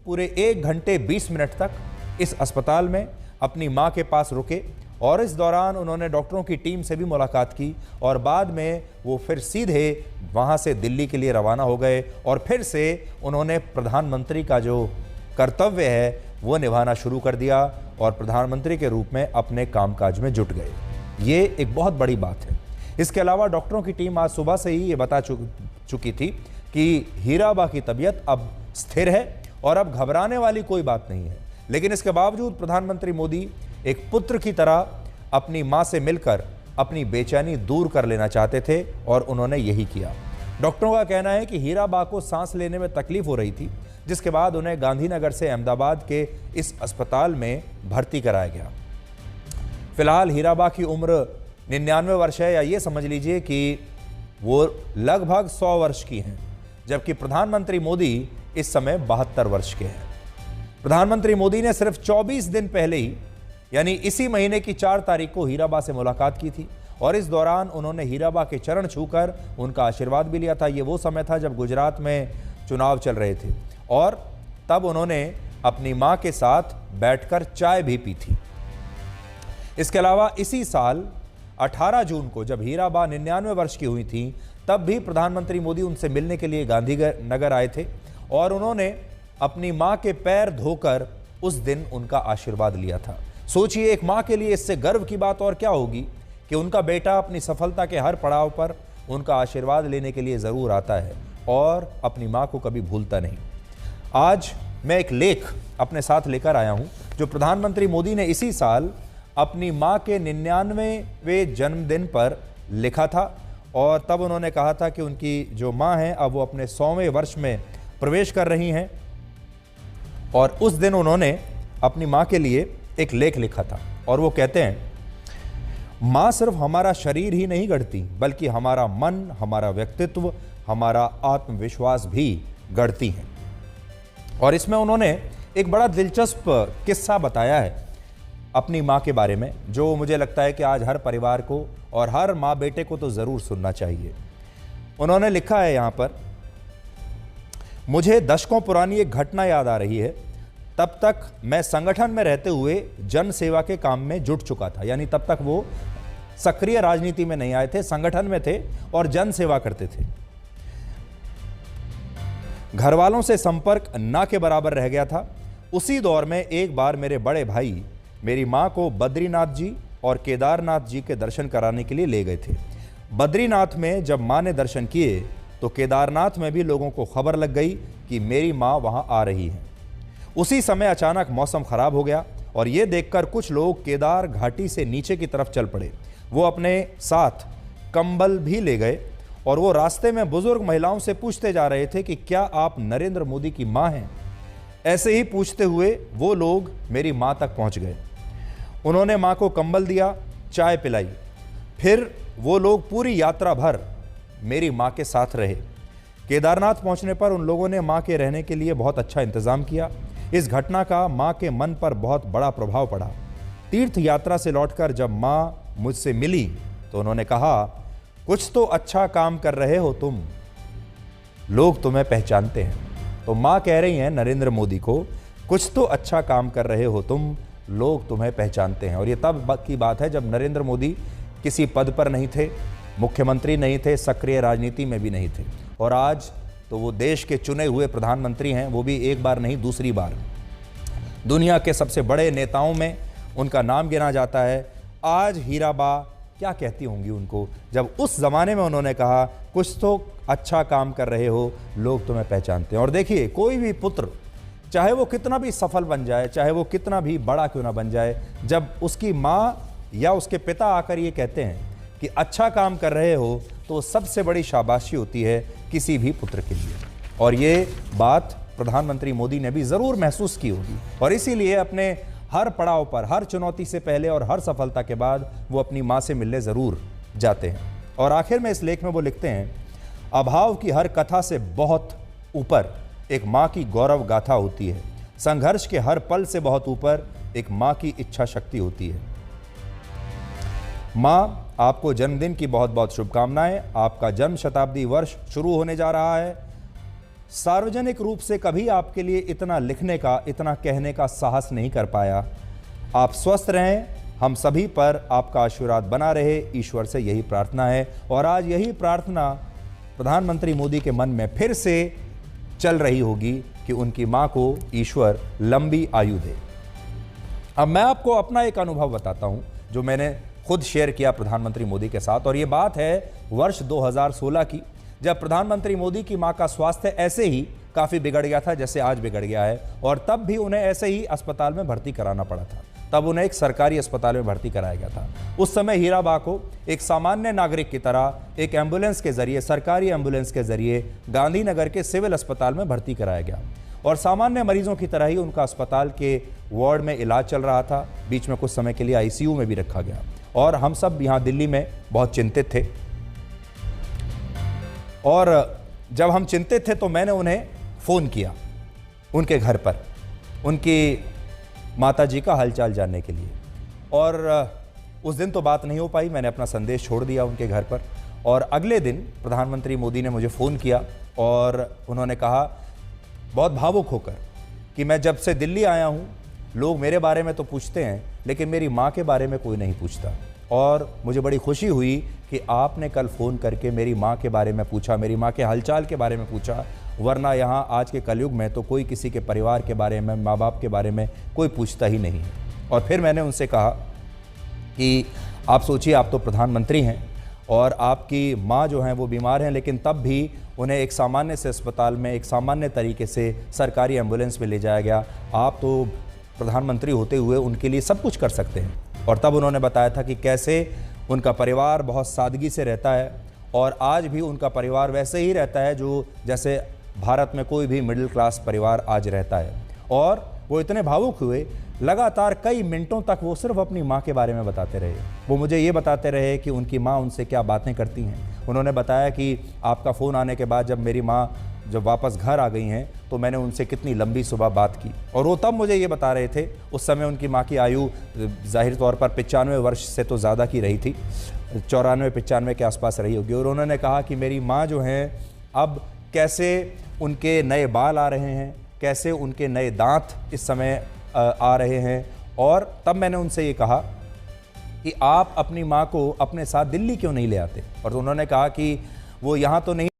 पूरे 1 घंटे 20 मिनट तक इस अस्पताल में अपनी मां के पास रुके और इस दौरान उन्होंने डॉक्टरों की टीम से भी मुलाकात की और बाद में वो फिर सीधे वहां से दिल्ली के लिए रवाना हो गए और फिर से उन्होंने प्रधानमंत्री का जो कर्तव्य है वो निभाना शुरू कर दिया और प्रधानमंत्री के रूप में अपने कामकाज में जुट गए। ये एक बहुत बड़ी बात है। इसके अलावा डॉक्टरों की टीम आज सुबह से ही ये बता चुकी थी कि हीराबा की तबीयत अब स्थिर है और अब घबराने वाली कोई बात नहीं है। लेकिन इसके बावजूद प्रधानमंत्री मोदी एक पुत्र की तरह अपनी मां से मिलकर अपनी बेचैनी दूर कर लेना चाहते थे और उन्होंने यही किया। डॉक्टरों का कहना है कि हीराबा को सांस लेने में तकलीफ हो रही थी, जिसके बाद उन्हें गांधीनगर से अहमदाबाद के इस अस्पताल में भर्ती कराया गया। फिलहाल हीराबा की उम्र 99 वर्ष है, या ये समझ लीजिए कि वो लगभग 100 वर्ष की हैं, जबकि प्रधानमंत्री मोदी इस समय 72 वर्ष के हैं। प्रधानमंत्री मोदी ने सिर्फ 24 दिन पहले ही यानी इसी महीने की 4 तारीख को हीराबा से मुलाकात की थी और इस दौरान उन्होंने हीराबा के चरण छूकर उनका आशीर्वाद भी लिया था। ये वो समय था जब गुजरात में चुनाव चल रहे थे और तब उन्होंने अपनी मां के साथ बैठकर चाय भी पी थी। इसके अलावा इसी साल 18 जून को जब हीराबा 99 वर्ष की हुई थी, तब भी प्रधानमंत्री मोदी उनसे मिलने के लिए गांधीनगर आए थे और उन्होंने अपनी मां के पैर धोकर उस दिन उनका आशीर्वाद लिया था। सोचिए, एक मां के लिए इससे गर्व की बात और क्या होगी कि उनका बेटा अपनी सफलता के हर पड़ाव पर उनका आशीर्वाद लेने के लिए ज़रूर आता है और अपनी मां को कभी भूलता नहीं। आज मैं एक लेख अपने साथ लेकर आया हूं जो प्रधानमंत्री मोदी ने इसी साल अपनी मां के 99वें जन्मदिन पर लिखा था और तब उन्होंने कहा था कि उनकी जो मां हैं अब वो अपने 100वें वर्ष में प्रवेश कर रही हैं और उस दिन उन्होंने अपनी मां के लिए एक लेख लिखा था और वो कहते हैं, मां सिर्फ हमारा शरीर ही नहीं गढ़ती बल्कि हमारा मन, हमारा व्यक्तित्व, हमारा आत्मविश्वास भी गढ़ती हैं। और इसमें उन्होंने एक बड़ा दिलचस्प किस्सा बताया है अपनी मां के बारे में, जो मुझे लगता है कि आज हर परिवार को और हर मां बेटे को तो ज़रूर सुनना चाहिए। उन्होंने लिखा है यहाँ पर, मुझे दशकों पुरानी एक घटना याद आ रही है। तब तक मैं संगठन में रहते हुए जन सेवा के काम में जुट चुका था, यानी तब तक वो सक्रिय राजनीति में नहीं आए थे, संगठन में थे और जन सेवा करते थे। घर वालों से संपर्क ना के बराबर रह गया था। उसी दौर में एक बार मेरे बड़े भाई मेरी मां को बद्रीनाथ जी और केदारनाथ जी के दर्शन कराने के लिए ले गए थे। बद्रीनाथ में जब मां ने दर्शन किए तो केदारनाथ में भी लोगों को खबर लग गई कि मेरी मां वहां आ रही है। उसी समय अचानक मौसम खराब हो गया और ये देखकर कुछ लोग केदार घाटी से नीचे की तरफ चल पड़े। वो अपने साथ कंबल भी ले गए और वो रास्ते में बुजुर्ग महिलाओं से पूछते जा रहे थे कि क्या आप नरेंद्र मोदी की मां हैं। ऐसे ही पूछते हुए वो लोग मेरी मां तक पहुंच गए। उन्होंने मां को कंबल दिया, चाय पिलाई। फिर वो लोग पूरी यात्रा भर मेरी मां के साथ रहे। केदारनाथ पहुंचने पर उन लोगों ने मां के रहने के लिए बहुत अच्छा इंतजाम किया। इस घटना का मां के मन पर बहुत बड़ा प्रभाव पड़ा। तीर्थ यात्रा से लौटकर जब मां मुझसे मिली तो उन्होंने कहा, कुछ तो अच्छा काम कर रहे हो तुम, लोग तुम्हें पहचानते हैं। तो मां कह रही हैं नरेंद्र मोदी को, कुछ तो अच्छा काम कर रहे हो तुम, लोग तुम्हें पहचानते हैं। और ये तब की बात है जब नरेंद्र मोदी किसी पद पर नहीं थे, मुख्यमंत्री नहीं थे, सक्रिय राजनीति में भी नहीं थे। और आज तो वो देश के चुने हुए प्रधानमंत्री हैं, वो भी एक बार नहीं दूसरी बार। दुनिया के सबसे बड़े नेताओं में उनका नाम गिना जाता है। आज हीराबा क्या कहती होंगी उनको जब उस ज़माने में उन्होंने कहा, कुछ तो अच्छा काम कर रहे हो, लोग तुम्हें पहचानते हैं। और देखिए, कोई भी पुत्र चाहे वो कितना भी सफल बन जाए, चाहे वो कितना भी बड़ा क्यों ना बन जाए, जब उसकी माँ या उसके पिता आकर ये कहते हैं कि अच्छा काम कर रहे हो, तो सबसे बड़ी शाबाशी होती है किसी भी पुत्र के लिए। और ये बात प्रधानमंत्री मोदी ने भी ज़रूर महसूस की होगी और इसीलिए अपने हर पड़ाव पर, हर चुनौती से पहले और हर सफलता के बाद वो अपनी माँ से मिलने ज़रूर जाते हैं। और आखिर में इस लेख में वो लिखते हैं, अभाव की हर कथा से बहुत ऊपर एक माँ की गौरव गाथा होती है। संघर्ष के हर पल से बहुत ऊपर एक माँ की इच्छा शक्ति होती है। माँ, आपको जन्मदिन की बहुत बहुत शुभकामनाएं। आपका जन्म शताब्दी वर्ष शुरू होने जा रहा है। सार्वजनिक रूप से कभी आपके लिए इतना लिखने का, इतना कहने का साहस नहीं कर पाया। आप स्वस्थ रहें, हम सभी पर आपका आशीर्वाद बना रहे, ईश्वर से यही प्रार्थना है। और आज यही प्रार्थना प्रधानमंत्री मोदी के मन में फिर से चल रही होगी कि उनकी मां को ईश्वर लंबी आयु दे। अब मैं आपको अपना एक अनुभव बताता हूं जो मैंने खुद शेयर किया प्रधानमंत्री मोदी के साथ, और ये बात है वर्ष 2016 की, जब प्रधानमंत्री मोदी की मां का स्वास्थ्य ऐसे ही काफ़ी बिगड़ गया था जैसे आज बिगड़ गया है, और तब भी उन्हें ऐसे ही अस्पताल में भर्ती कराना पड़ा था। तब उन्हें एक सरकारी अस्पताल में भर्ती कराया गया था। उस समय हीराबा को एक सामान्य नागरिक की तरह एक एम्बुलेंस के जरिए, सरकारी एम्बुलेंस के जरिए गांधीनगर के सिविल अस्पताल में भर्ती कराया गया, और सामान्य मरीजों की तरह ही उनका अस्पताल के वार्ड में इलाज चल रहा था। बीच में कुछ समय के लिए आईसीयू में भी रखा गया, और हम सब यहाँ दिल्ली में बहुत चिंतित थे। और जब हम चिंतित थे तो मैंने उन्हें फ़ोन किया उनके घर पर, उनकी माताजी का हालचाल जानने के लिए। और उस दिन तो बात नहीं हो पाई, मैंने अपना संदेश छोड़ दिया उनके घर पर। और अगले दिन प्रधानमंत्री मोदी ने मुझे फ़ोन किया और उन्होंने कहा बहुत भावुक होकर कि मैं जब से दिल्ली आया हूँ, लोग मेरे बारे में तो पूछते हैं लेकिन मेरी माँ के बारे में कोई नहीं पूछता, और मुझे बड़ी खुशी हुई कि आपने कल फ़ोन करके मेरी माँ के बारे में पूछा, मेरी माँ के हालचाल के बारे में पूछा। वरना यहाँ आज के कलयुग में तो कोई किसी के परिवार के बारे में, माँ बाप के बारे में कोई पूछता ही नहीं। और फिर मैंने उनसे कहा कि आप सोचिए, आप तो प्रधानमंत्री हैं और आपकी माँ जो हैं वो बीमार हैं, लेकिन तब भी उन्हें एक सामान्य से अस्पताल में एक सामान्य तरीके से सरकारी एम्बुलेंस में ले जाया गया। आप तो प्रधानमंत्री होते हुए उनके लिए सब कुछ कर सकते हैं। और तब उन्होंने बताया था कि कैसे उनका परिवार बहुत सादगी से रहता है, और आज भी उनका परिवार वैसे ही रहता है जो जैसे भारत में कोई भी मिडिल क्लास परिवार आज रहता है। और वो इतने भावुक हुए, लगातार कई मिनटों तक वो सिर्फ अपनी माँ के बारे में बताते रहे। वो मुझे ये बताते रहे कि उनकी माँ उनसे क्या बातें करती हैं। उन्होंने बताया कि आपका फ़ोन आने के बाद जब मेरी माँ जब वापस घर आ गई हैं तो मैंने उनसे कितनी लंबी सुबह बात की। और वो तब मुझे ये बता रहे थे, उस समय उनकी माँ की आयु ज़ाहिर तौर पर 95 वर्ष से तो ज़्यादा की रही थी, 94-95 के आसपास रही होगी। और उन्होंने कहा कि मेरी माँ जो हैं अब कैसे उनके नए बाल आ रहे हैं, कैसे उनके नए दांत इस समय आ रहे हैं। और तब मैंने उनसे ये कहा कि आप अपनी माँ को अपने साथ दिल्ली क्यों नहीं ले आते। और उन्होंने कहा कि वो यहाँ तो नहीं